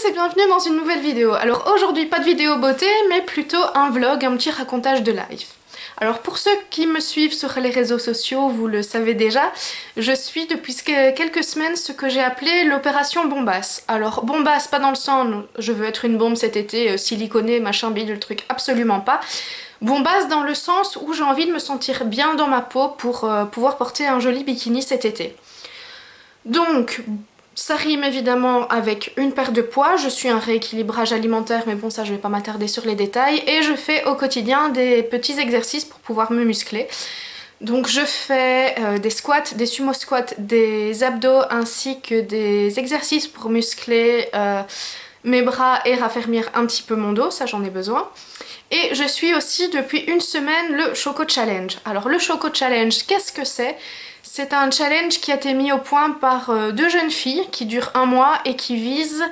tous et bienvenue dans une nouvelle vidéo. Alors aujourd'hui pas de vidéo beauté mais plutôt un vlog, un petit racontage de life. Alors pour ceux qui me suivent sur les réseaux sociaux, vous le savez déjà, je suis depuis quelques semaines ce que j'ai appelé l'opération bombasse. Alors bombasse pas dans le sens je veux être une bombe cet été, siliconée, machin bidule, le truc, absolument pas. Bombasse dans le sens où j'ai envie de me sentir bien dans ma peau pour pouvoir porter un joli bikini cet été. Donc ça rime évidemment avec une perte de poids, je suis un rééquilibrage alimentaire mais bon ça je vais pas m'attarder sur les détails et je fais au quotidien des petits exercices pour pouvoir me muscler. Donc je fais des squats, des sumo squats, des abdos ainsi que des exercices pour muscler mes bras et raffermir un petit peu mon dos, ça j'en ai besoin. Et je suis aussi depuis une semaine le Choco Challenge. Alors le Choco Challenge, qu'est-ce que c'est ? C'est un challenge qui a été mis au point par deux jeunes filles qui dure un mois et qui vise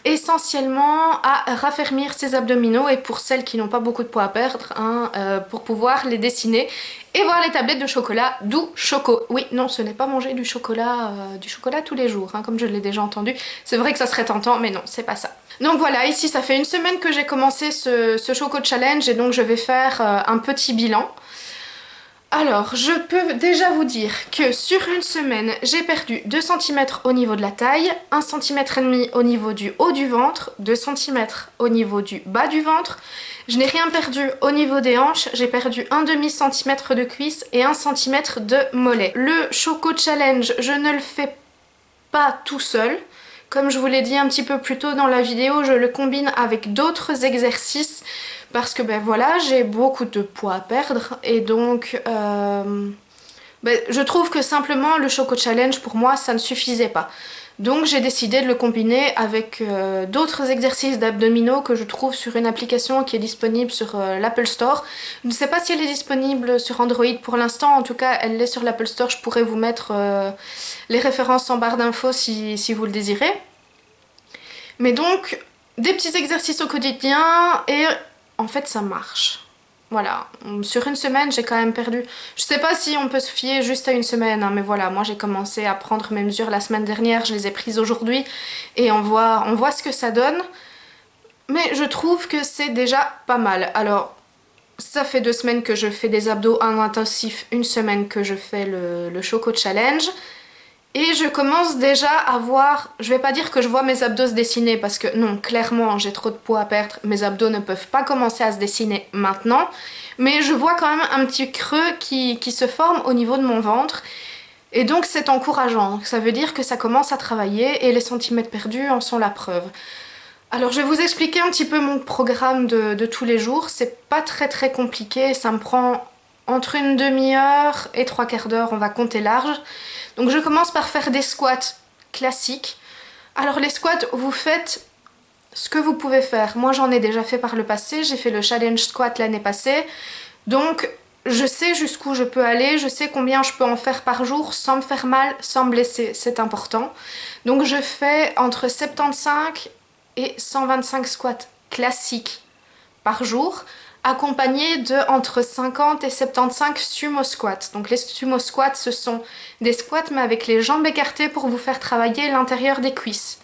essentiellement à raffermir ses abdominaux et pour celles qui n'ont pas beaucoup de poids à perdre, hein, pour pouvoir les dessiner et voir les tablettes de chocolat, d'où Choco. Oui, non, ce n'est pas manger du chocolat tous les jours, hein, comme je l'ai déjà entendu. C'est vrai que ça serait tentant, mais non, c'est pas ça. Donc voilà, ici ça fait une semaine que j'ai commencé ce Choco Challenge et donc je vais faire un petit bilan. Alors, je peux déjà vous dire que sur une semaine, j'ai perdu 2 cm au niveau de la taille, 1,5 cm au niveau du haut du ventre, 2 cm au niveau du bas du ventre. Je n'ai rien perdu au niveau des hanches, j'ai perdu 1,5 cm de cuisse et 1 cm de mollet. Le Choco Challenge, je ne le fais pas tout seul. Comme je vous l'ai dit un petit peu plus tôt dans la vidéo, je le combine avec d'autres exercices parce que ben voilà, j'ai beaucoup de poids à perdre et donc je trouve que simplement le Choco Challenge pour moi ça ne suffisait pas. Donc j'ai décidé de le combiner avec d'autres exercices d'abdominaux que je trouve sur une application qui est disponible sur l'Apple Store. Je ne sais pas si elle est disponible sur Android pour l'instant, en tout cas elle l'est sur l'Apple Store, je pourrais vous mettre les références en barre d'infos si vous le désirez. Mais donc des petits exercices au quotidien et en fait ça marche. Voilà, sur une semaine j'ai quand même perdu, je sais pas si on peut se fier juste à une semaine, hein, mais voilà, moi j'ai commencé à prendre mes mesures la semaine dernière, je les ai prises aujourd'hui et on voit ce que ça donne. Mais je trouve que c'est déjà pas mal. Alors, ça fait 2 semaines que je fais des abdos en intensif, une semaine que je fais le Choco Challenge. Et je commence déjà à voir, je vais pas dire que je vois mes abdos se dessiner parce que non, clairement j'ai trop de poids à perdre, mes abdos ne peuvent pas commencer à se dessiner maintenant, mais je vois quand même un petit creux qui se forme au niveau de mon ventre et donc c'est encourageant, ça veut dire que ça commence à travailler et les centimètres perdus en sont la preuve. Alors je vais vous expliquer un petit peu mon programme de tous les jours, c'est pas très compliqué, ça me prend entre une demi-heure et 3/4 d'heure, on va compter large. Donc je commence par faire des squats classiques. Alors les squats, vous faites ce que vous pouvez faire. Moi j'en ai déjà fait par le passé, j'ai fait le challenge squat l'année passée. Donc je sais jusqu'où je peux aller, je sais combien je peux en faire par jour sans me faire mal, sans me blesser, c'est important. Donc je fais entre 75 et 125 squats classiques par jour, accompagné de entre 50 et 75 sumo squats. Donc les sumo squats ce sont des squats mais avec les jambes écartées pour vous faire travailler l'intérieur des cuisses.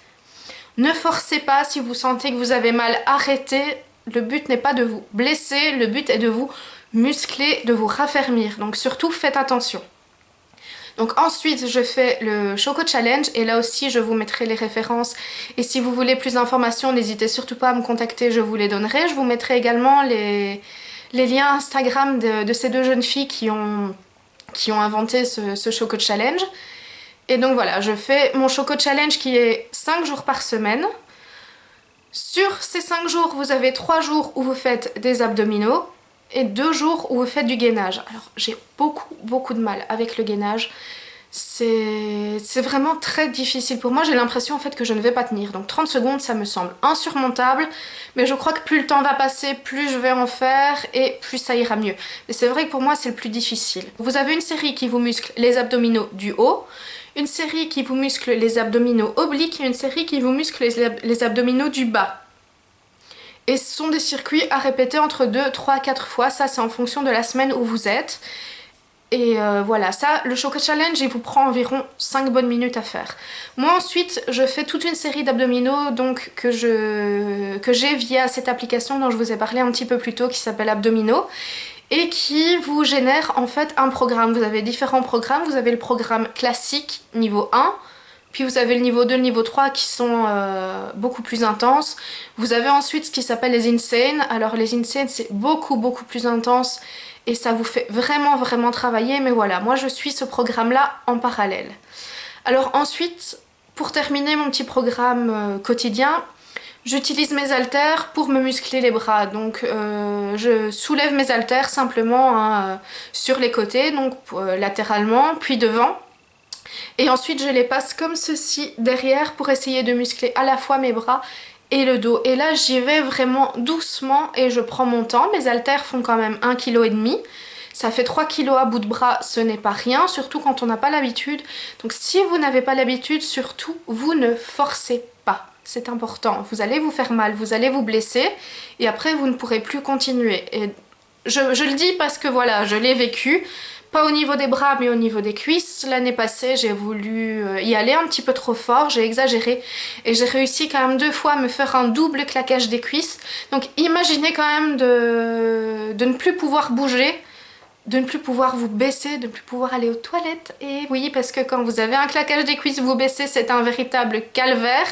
Ne forcez pas, si vous sentez que vous avez mal, arrêtez. Le but n'est pas de vous blesser, le but est de vous muscler, de vous raffermir. Donc surtout faites attention. Donc ensuite je fais le Choco Challenge et là aussi je vous mettrai les références et si vous voulez plus d'informations n'hésitez surtout pas à me contacter, je vous les donnerai. Je vous mettrai également les liens Instagram de ces deux jeunes filles qui ont inventé ce Choco Challenge. Et donc voilà, je fais mon Choco Challenge qui est 5 jours par semaine. Sur ces 5 jours, vous avez 3 jours où vous faites des abdominaux et 2 jours où vous faites du gainage. Alors j'ai beaucoup de mal avec le gainage. C'est vraiment très difficile pour moi. J'ai l'impression en fait que je ne vais pas tenir. Donc 30 secondes ça me semble insurmontable. Mais je crois que plus le temps va passer, plus je vais en faire et plus ça ira mieux. Mais c'est vrai que pour moi c'est le plus difficile. Vous avez une série qui vous muscle les abdominaux du haut, une série qui vous muscle les abdominaux obliques et une série qui vous muscle les abdominaux du bas. Et ce sont des circuits à répéter entre 2, 3, 4 fois, ça c'est en fonction de la semaine où vous êtes. Et voilà, ça, le Choco Challenge, il vous prend environ 5 bonnes minutes à faire. Moi ensuite, je fais toute une série d'abdominaux donc que j'ai via cette application dont je vous ai parlé un petit peu plus tôt qui s'appelle Abdominaux et qui vous génère en fait un programme. Vous avez différents programmes, vous avez le programme classique niveau 1, puis vous avez le niveau 2, le niveau 3 qui sont beaucoup plus intenses. Vous avez ensuite ce qui s'appelle les Insane. Alors les Insane c'est beaucoup plus intense et ça vous fait vraiment travailler. Mais voilà, moi je suis ce programme là en parallèle. Alors ensuite, pour terminer mon petit programme quotidien, j'utilise mes haltères pour me muscler les bras. Donc je soulève mes haltères simplement hein, sur les côtés, donc latéralement, puis devant. Et ensuite je les passe comme ceci derrière pour essayer de muscler à la fois mes bras et le dos. Et là j'y vais vraiment doucement et je prends mon temps. Mes haltères font quand même 1,5 kg. Ça fait 3 kg à bout de bras, ce n'est pas rien, surtout quand on n'a pas l'habitude. Donc si vous n'avez pas l'habitude, surtout, vous ne forcez pas. C'est important. Vous allez vous faire mal, vous allez vous blesser et après vous ne pourrez plus continuer. Et je le dis parce que voilà, je l'ai vécu. Pas au niveau des bras mais au niveau des cuisses. L'année passée j'ai voulu y aller un petit peu trop fort, j'ai exagéré et j'ai réussi quand même 2 fois à me faire un double claquage des cuisses. Donc imaginez quand même de ne plus pouvoir bouger, de ne plus pouvoir vous baisser, de ne plus pouvoir aller aux toilettes. Et oui, parce que quand vous avez un claquage des cuisses, vous baissez, c'est un véritable calvaire.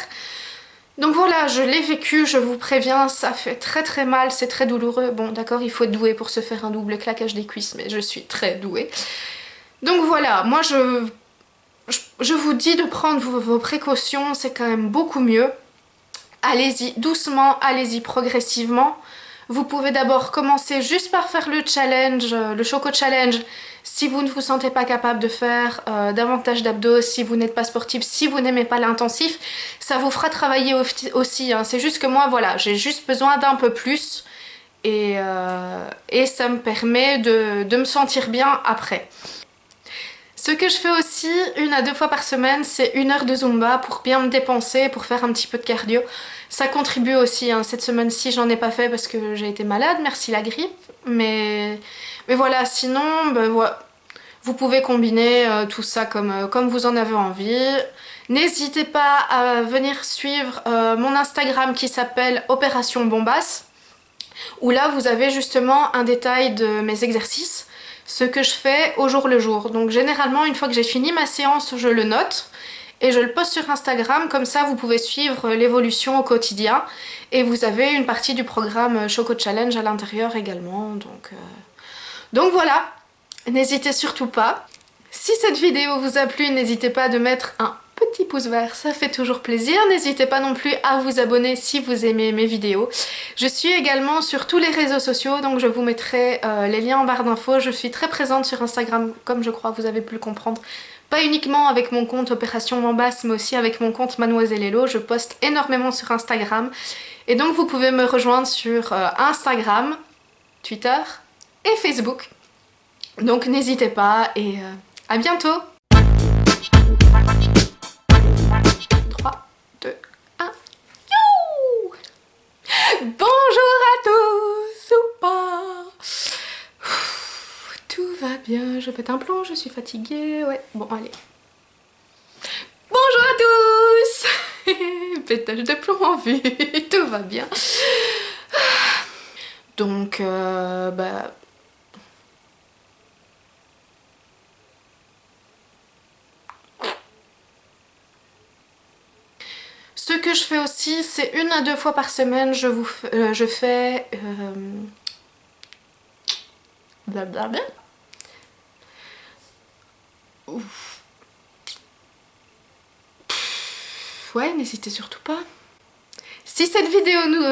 Donc voilà, je l'ai vécu, je vous préviens, ça fait très mal, c'est très douloureux. Bon d'accord, il faut être doué pour se faire un double claquage des cuisses, mais je suis très douée. Donc voilà, moi je vous dis de prendre vos précautions, c'est quand même beaucoup mieux. Allez-y doucement, allez-y progressivement. Vous pouvez d'abord commencer juste par faire le challenge, le Choco Challenge, si vous ne vous sentez pas capable de faire davantage d'abdos, si vous n'êtes pas sportif, si vous n'aimez pas l'intensif, ça vous fera travailler aussi. Hein. C'est juste que moi, voilà, j'ai juste besoin d'un peu plus et ça me permet de me sentir bien après. Ce que je fais aussi 1 à 2 fois par semaine, c'est 1 heure de Zumba pour bien me dépenser, pour faire un petit peu de cardio. Ça contribue aussi, hein. Cette semaine-ci j'en ai pas fait parce que j'ai été malade, merci la grippe. Mais voilà, sinon voilà. Vous pouvez combiner tout ça comme vous en avez envie. N'hésitez pas à venir suivre mon Instagram qui s'appelle Opération Bombasse, où là vous avez justement un détail de mes exercices, ce que je fais au jour le jour. Donc généralement une fois que j'ai fini ma séance, je le note et je le poste sur Instagram, comme ça vous pouvez suivre l'évolution au quotidien et vous avez une partie du programme Choco Challenge à l'intérieur également. Donc voilà, n'hésitez surtout pas. Si cette vidéo vous a plu, n'hésitez pas de mettre un petit pouce vert, ça fait toujours plaisir. N'hésitez pas non plus à vous abonner si vous aimez mes vidéos. Je suis également sur tous les réseaux sociaux, donc je vous mettrai les liens en barre d'infos. Je suis très présente sur Instagram, comme je crois vous avez pu le comprendre. Pas uniquement avec mon compte Opération Bombasse, mais aussi avec mon compte Mademoiselle Hello. Je poste énormément sur Instagram. Et donc vous pouvez me rejoindre sur Instagram, Twitter et Facebook. Donc n'hésitez pas et à bientôt. 3, 2, 1. Youhou! Bonjour à tous ou pas. Tout va bien, je pète un plomb, je suis fatiguée, ouais. Bon, allez. Bonjour à tous. Pétage de plomb en vue, tout va bien. Donc, ce que je fais aussi, c'est 1 à 2 fois par semaine, je fais... blablabla. Ouf. Ouais, n'hésitez surtout pas. Si cette vidéo nous...